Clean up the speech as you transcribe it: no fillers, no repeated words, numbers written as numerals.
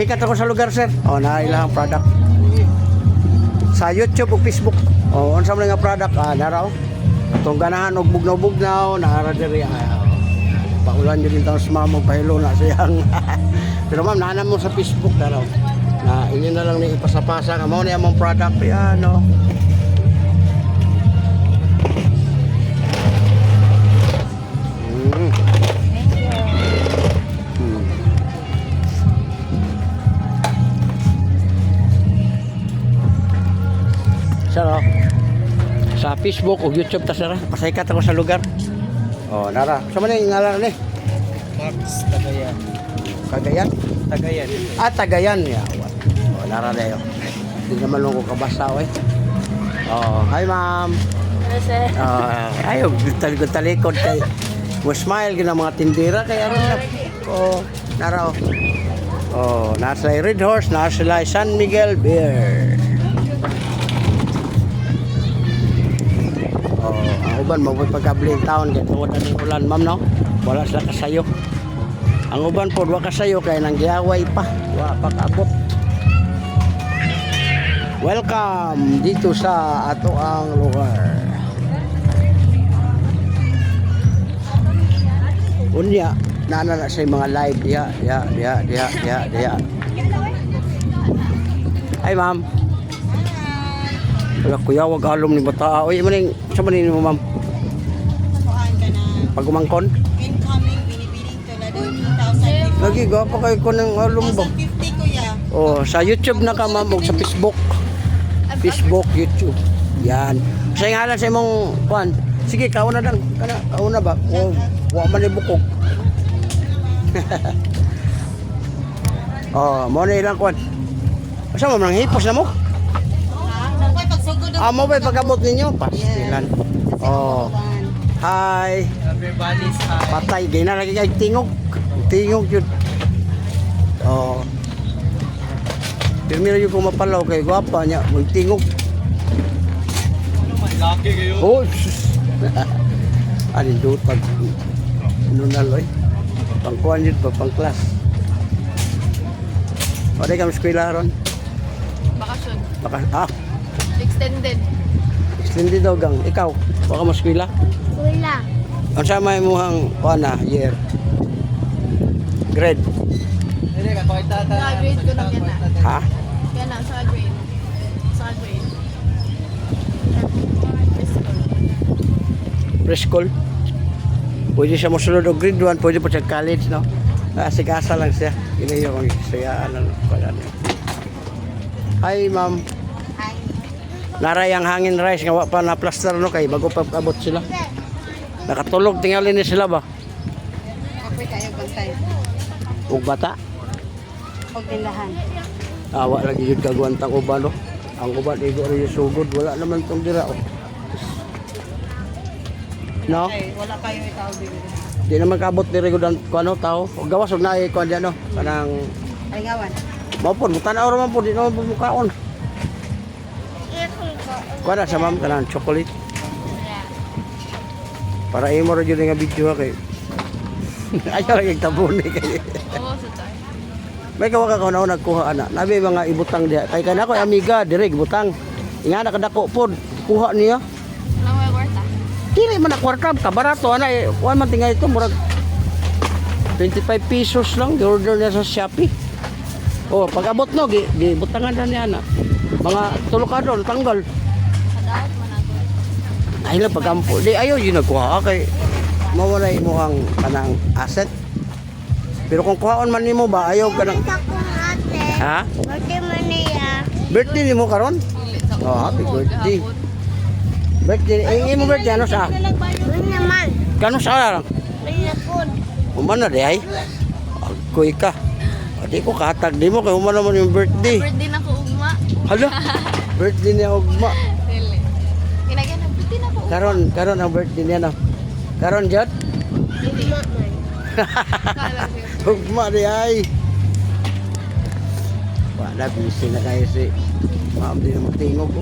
Sikat ako sa lugar, sir. Oh, na ilang product. Sa YouTube o Facebook. Oh, unsa man nga product naraw. Tong ganahan og bugnaw-bugnaw naara diri. Paulan din taon sa mama pahilo na siyang. Pero ma'am, naanam mo sa Facebook naraw. Na inyo na lang ni ipasapasa ka mo ni among product yan, no. Saro. Sa Facebook o YouTube ta sara, pasaykat ako sa lugar. Oh, nara. Sa man yung ngalan ni? Max Tagayan. Cagayan? Tagayan. Tagayan ya. Oh, nara dayo. Hindi naman lang ko kabasa oy. Oh, hi ma'am. Sir. Ayo talikod kay mo smile gina mga tindera kay aron na. Oh, nara. Oh, nasa Red Horse, nasa San Miguel Beer. Ang uban mabot pagkabling taon kaya tungod na ulan ma'am no, wala sila kasayo. Ang uban po wa kasayo kaya nang giaway pa, wa pa kaabot. Welcome dito sa ato ang lugar. Unya nana na sa mga live dia. Hi ma'am. Wala kuya, wag alom ni bata. Oy, maning sa manin mo ma'am. Pag umangkon? Incoming, binibining tulad ng 2,000. Lagi ga pa kay ko ng alom ba? 2,050 kuya. Oh, sa YouTube na ka ma'am o sa Facebook. Facebook, YouTube. Yan. Sa ngalan sa imong kuan. Sige, kauna lang. Kauna ba? Oh, wa man ibukog. Oh, mo na ilang kuan. Asa mo nang hipos na mo? Mo ba pagabot ninyo? Pastilan. Oh. Hi. Everybody's hi. Patay gay na lagi kay tingog. Tingog yun. Oh. Pirmiro yung kumapalaw kay gwapa niya, magtingog. Laki kayo. Oh. Alin do pag nunaloy. Pangkuan yun pa pang class. O di kami eskwela ron. Bakasyon. Extended. Extended. Daw gang. Ikaw, wa ka maskwela? Wala. Ang sama mo hang kuana year. Grade. Hindi ka ko ita ta. Grade ko lang yan Ha? Yan na, sa grade. Sa grade. Preschool. Pwede siya mosulod og grade 1, pwede po siya college, no? Asigasa lang siya. Inayo kong siya, ano, pala niya. Hi, ma'am. Hi. Naray ang hangin rice nga wa pa na plaster no kay bago pa abot sila. Nakatulog tingali ni sila ba? Apoy kayo bantay. Ug bata. Huwag nilahan. Awa lagi jud kagwantang uban no. Ang uban igo rin yung sugod wala naman tong dira oh. No? Ay, wala kayo itaw dito. Di naman kabot diri gud ang kuno tao. Ug gawas og naay kuan diyan no. Kanang Palingawan. mapon tanaw ra man po di naman bumukaon. Kuan sa ma'am kanang chocolate. Para imo ra jud nga video kay. Ayaw lang tabon ni kay. Oo, sa tayo. May kawa ka na nagkuha ana. Nabi mga ibutang diha. Kay kana ko amiga dire ibutang. Inga nakadako pod kuha niya. Lang may kwarta. Dili man na kwarta ka barato ana eh. Kuan man tingay ito murag 25 pesos lang gi-order niya sa Shopee. Oh, pag abot no gibutangan na niya ana. Mga tulo ka doon tanggal. Kadaot man ako. Ay lang pagampo. Di ayaw yun nagkuha kay mawalay mo ang kanang asset. Pero kung kuhaon man nimo ba ayaw ka nang ha? Birthday man niya. Birthday nimo karon? Oh, happy birthday. Birthday, mo birthday ano sa? Naman. Kano sa lang? Pinapod. Umana di ay? Agkoy ka. Di ko katag di mo kay umana man yung birthday. Birthday na ko ugma. Hala. Birthday niya ugma. Dili. Kinagyan na birthday na ko. Karon ang birthday niya no. Karon jud? Dili. Ugma di ay. Wala busy na kayo si Ma'am di na magtingog ko.